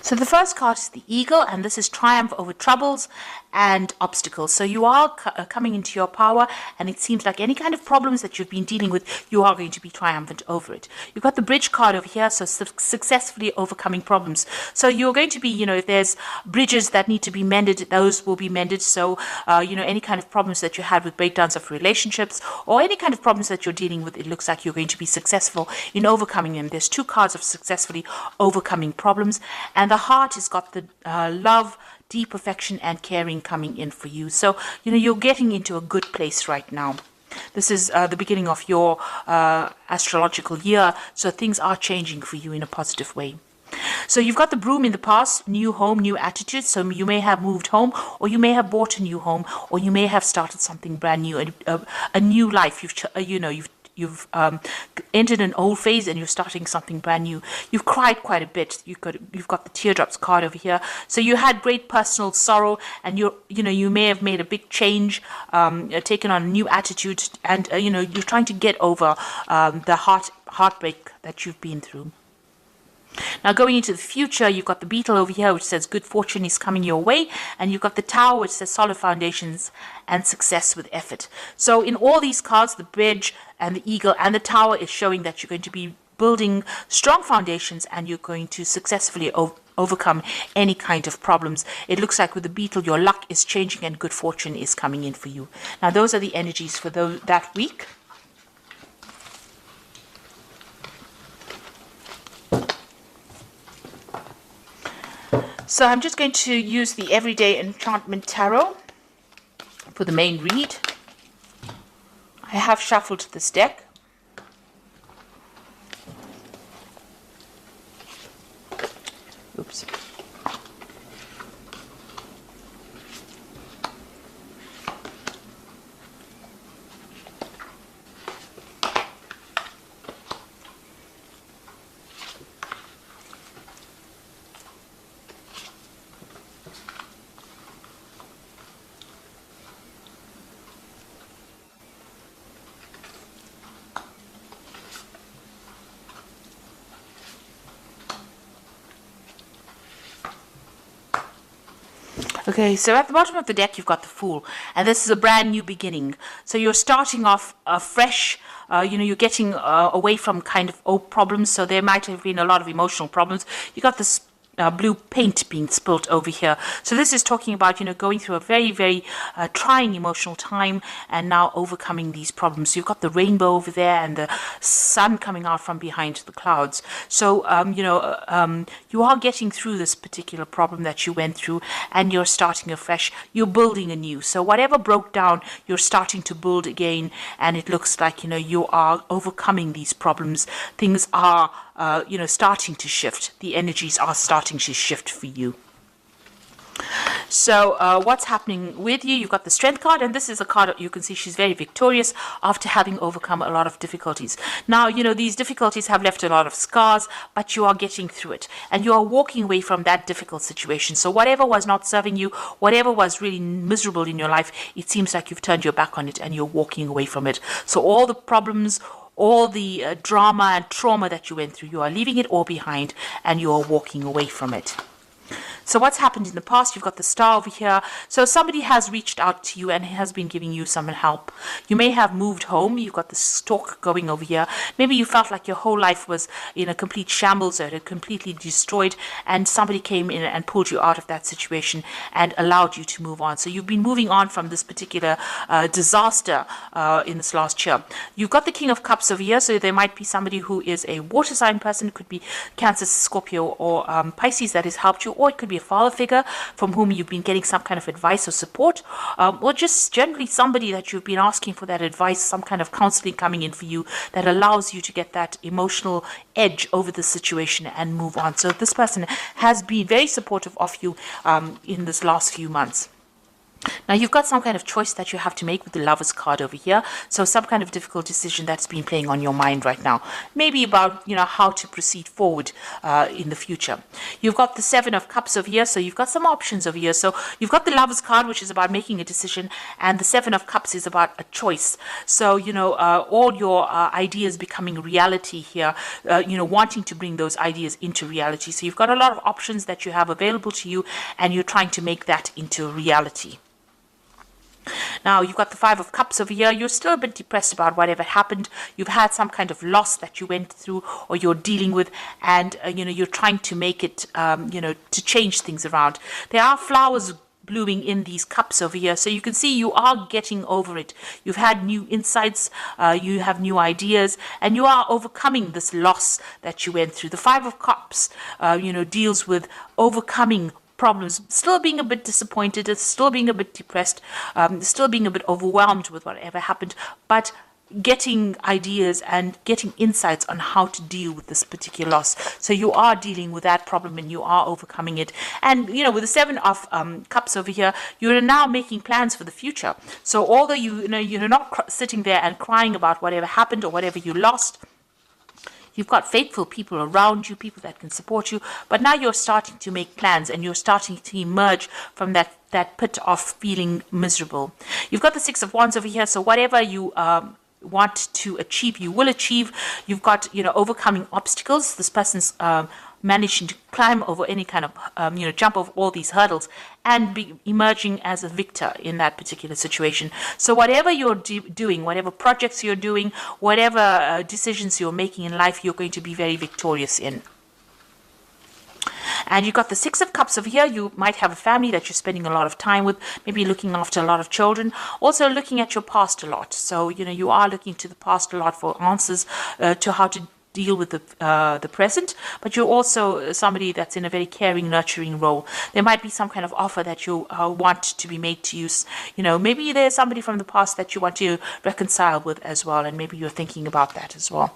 So the first card is the Eagle, and this is triumph over troubles and obstacles. So you are coming into your power, and it seems like any kind of problems that you've been dealing with, you are going to be triumphant over it. You've got the Bridge card over here, so successfully overcoming problems. So you're going to be, if there's bridges that need to be mended, those will be mended. So, any kind of problems that you had with breakdowns of relationships or any kind of problems that you're dealing with, it looks like you're going to be successful in overcoming them. There's 2 cards of successfully overcoming problems, and the Heart has got the love, deep affection and caring coming in for you. So, you're getting into a good place right now. This is the beginning of your astrological year, so things are changing for you in a positive way. So you've got the Broom in the past, new home, new attitude. So you may have moved home, or you may have bought a new home, or you may have started something brand new, a new life. You've entered an old phase and you're starting something brand new. You've cried quite a bit. You've got the teardrops card over here. So you had great personal sorrow, and you may have made a big change, taken on a new attitude, and you're trying to get over the heartbreak that you've been through. Now going into the future, you've got the Beetle over here, which says good fortune is coming your way, and you've got the Tower, which says solid foundations and success with effort. So in all these cards, the Bridge and the Eagle and the Tower is showing that you're going to be building strong foundations, and you're going to successfully overcome any kind of problems. It looks like with the Beetle, your luck is changing and good fortune is coming in for you. Now those are the energies for that week. So I'm just going to use the Everyday Enchantment Tarot for the main read. I have shuffled this deck. Oops. Okay, so at the bottom of the deck, you've got the Fool, and this is a brand new beginning. So you're starting off fresh. You're getting away from kind of old problems. So there might have been a lot of emotional problems. You got this blue paint being spilt over here. So this is talking about, going through a very, very trying emotional time and now overcoming these problems. You've got the rainbow over there and the sun coming out from behind the clouds. So, you are getting through this particular problem that you went through, and you're starting afresh. You're building anew. So whatever broke down, you're starting to build again, and it looks like, you are overcoming these problems. Things are starting to shift. The energies are starting to shift for you. So what's happening with you? You've got the Strength card, and this is a card that you can see she's very victorious after having overcome a lot of difficulties. Now, these difficulties have left a lot of scars, but you are getting through it, and you are walking away from that difficult situation. So whatever was not serving you, whatever was really miserable in your life, it seems like you've turned your back on it and you're walking away from it. So all the problems, all the drama and trauma that you went through, you are leaving it all behind and you are walking away from it. So what's happened in the past? You've got the Star over here. So somebody has reached out to you and has been giving you some help. You may have moved home. You've got the Stork going over here. Maybe you felt like your whole life was in a complete shambles, or it had completely destroyed, and somebody came in and pulled you out of that situation and allowed you to move on. So you've been moving on from this particular disaster in this last year. You've got the King of Cups over here. So there might be somebody who is a water sign person. It could be Cancer, Scorpio, or Pisces that has helped you, or it could be a father figure from whom you've been getting some kind of advice or support, or just generally somebody that you've been asking for that advice, some kind of counseling coming in for you that allows you to get that emotional edge over the situation and move on. So this person has been very supportive of you in this last few months. Now you've got some kind of choice that you have to make with the Lovers card over here. So some kind of difficult decision that's been playing on your mind right now. Maybe about, how to proceed forward in the future. You've got the Seven of Cups over here, so you've got some options over here. So you've got the Lovers card, which is about making a decision, and the Seven of Cups is about a choice. So, you know, all your ideas becoming reality here, you know, wanting to bring those ideas into reality. So you've got a lot of options that you have available to you, and you're trying to make that into reality. Now, you've got the Five of Cups over here. You're still a bit depressed about whatever happened. You've had some kind of loss that you went through or you're dealing with, and, you know, you're trying to make it, you know, to change things around. There are flowers blooming in these cups over here, so you can see you are getting over it. You've had new insights, you have new ideas, and you are overcoming this loss that you went through. The Five of Cups, you know, deals with overcoming problems, still being a bit disappointed, still being a bit depressed, still being a bit overwhelmed with whatever happened, but getting ideas and getting insights on how to deal with this particular loss. So you are dealing with that problem and you are overcoming it. And, you know, with the Seven of Cups over here, you're now making plans for the future. So although you know, you're not sitting there and crying about whatever happened or whatever you lost, you've got faithful people around you, people that can support you, but now you're starting to make plans and you're starting to emerge from that pit of feeling miserable. You've got the Six of Wands over here, so whatever you want to achieve, you will achieve. You've got, you know, overcoming obstacles. This person's managing to climb over any kind of, you know, jump over all these hurdles and be emerging as a victor in that particular situation. So whatever you're doing, whatever projects you're doing, whatever decisions you're making in life, you're going to be very victorious in. And you've got the Six of Cups over here. You might have a family that you're spending a lot of time with, maybe looking after a lot of children, also looking at your past a lot. So, you know, you are looking to the past a lot for answers to how to deal with the present, but you're also somebody that's in a very caring, nurturing role. There might be some kind of offer that you want to be made to you. You know, maybe there's somebody from the past that you want to reconcile with as well, and maybe you're thinking about that as well.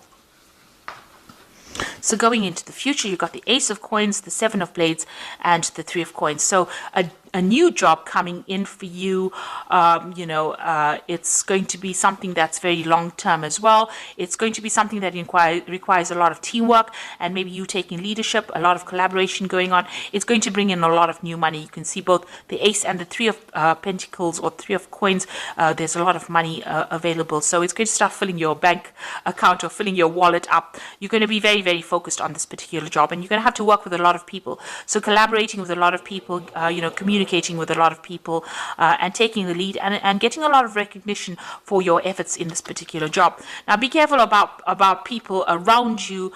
So going into the future, you've got the Ace of Coins, the Seven of Blades, and the Three of Coins. So a new job coming in for you. You know, it's going to be something that's very long term as well. It's going to be something that requires a lot of teamwork and maybe you taking leadership, a lot of collaboration going on. It's going to bring in a lot of new money. You can see both the Ace and the Three of Pentacles or Three of Coins. There's a lot of money available. So it's going to start filling your bank account or filling your wallet up. You're going to be very, very focused on this particular job, and you're going to have to work with a lot of people. So collaborating with a lot of people, you know, communicating with a lot of people, and taking the lead and getting a lot of recognition for your efforts in this particular job. Now, be careful about people around you.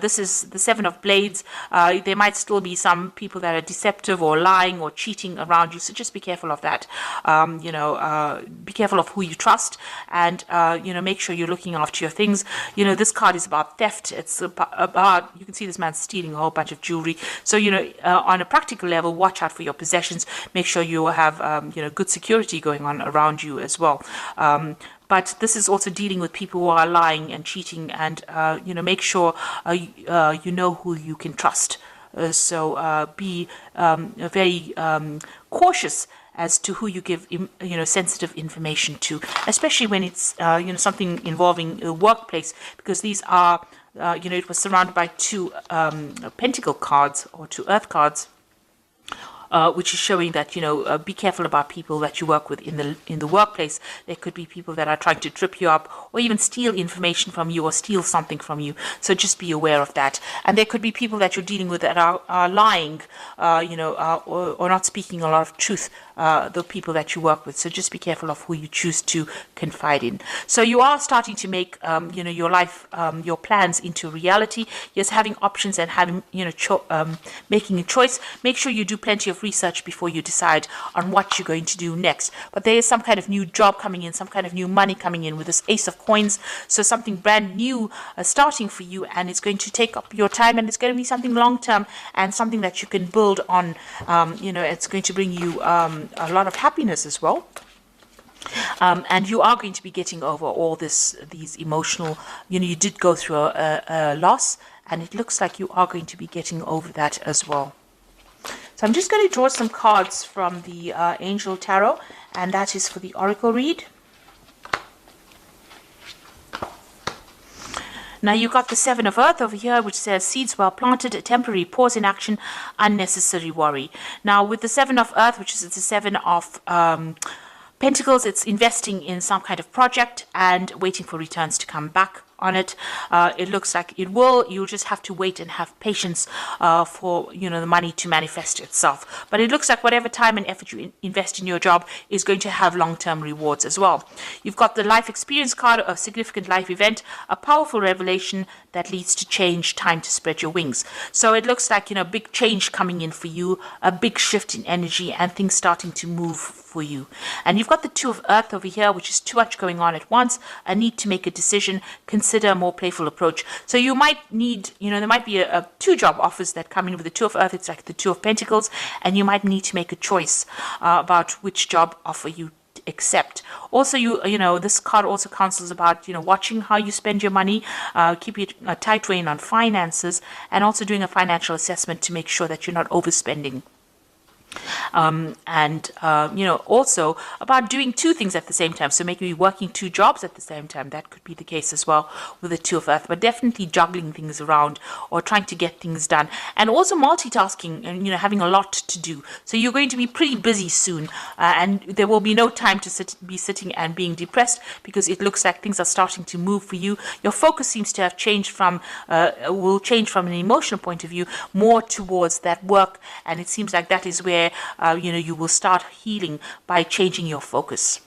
This is the Seven of Blades. There might still be some people that are deceptive or lying or cheating around you. So just be careful of that. You know, be careful of who you trust, and you know, make sure you're looking after your things. You know, this card is about theft. It's about, you can see this man stealing a whole bunch of jewelry. So, you know, on a practical level, watch out for your possessions. Make sure you have, you know, good security going on around you as well. But this is also dealing with people who are lying and cheating, and, you know, make sure you know who you can trust. So be very cautious as to who you give, you know, sensitive information to, especially when it's, you know, something involving a workplace, because these are, you know, it was surrounded by two pentacle cards or two earth cards. Which is showing that, you know, be careful about people that you work with in the workplace. There could be people that are trying to trip you up or even steal information from you or steal something from you. So just be aware of that. And there could be people that you're dealing with that are lying, you know, or not speaking a lot of truth, the people that you work with. So just be careful of who you choose to confide in. So you are starting to make, you know, your life, your plans into reality. Yes, having options and having, you know, making a choice. Make sure you do plenty of research before you decide on what you're going to do next. But there is some kind of new job coming in, some kind of new money coming in with this Ace of Coins. So something brand new starting for you, and it's going to take up your time, and it's going to be something long term and something that you can build on. You know, it's going to bring you a lot of happiness as well. And you are going to be getting over all these emotional, you know, you did go through a loss, and it looks like you are going to be getting over that as well. So I'm just going to draw some cards from the Angel Tarot, and that is for the Oracle read. Now you got the Seven of Earth over here, which says seeds well planted, a temporary pause in action, unnecessary worry. Now with the Seven of Earth, which is the Seven of Pentacles, it's investing in some kind of project and waiting for returns to come back on it. It looks like it will. You'll just have to wait and have patience for the money to manifest itself. But it looks like whatever time and effort you invest in your job is going to have long-term rewards as well. You've got the life experience card of significant life event, a powerful revelation that leads to change, time to spread your wings. So it looks like big change coming in for you, a big shift in energy and things starting to move for you. And you've got the Two of Earth over here, which is too much going on at once, a need to make a decision, consider a more playful approach. So you might need, there might be a two job offers that come in with the Two of Earth. It's like the Two of Pentacles, and you might need to make a choice about which job offer you accept. Also, this card also counsels about watching how you spend your money, keeping a tight rein on finances, and also doing a financial assessment to make sure that you're not overspending. Also about doing two things at the same time. So maybe working two jobs at the same time. That could be the case as well with the Two of Earth, but definitely juggling things around or trying to get things done, and also multitasking and having a lot to do. So you're going to be pretty busy soon, and there will be no time to be sitting and being depressed, because it looks like things are starting to move for you. Your focus seems to have changed will change from an emotional point of view more towards that work, and it seems like that is where you will start healing by changing your focus.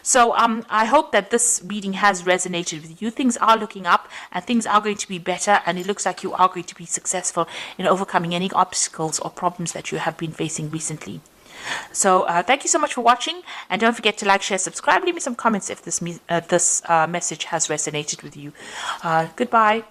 So I hope that this reading has resonated with you. Things are looking up and things are going to be better, and it looks like you are going to be successful in overcoming any obstacles or problems that you have been facing recently. So thank you so much for watching, and don't forget to like, share, subscribe, leave me some comments if this message has resonated with you. Goodbye.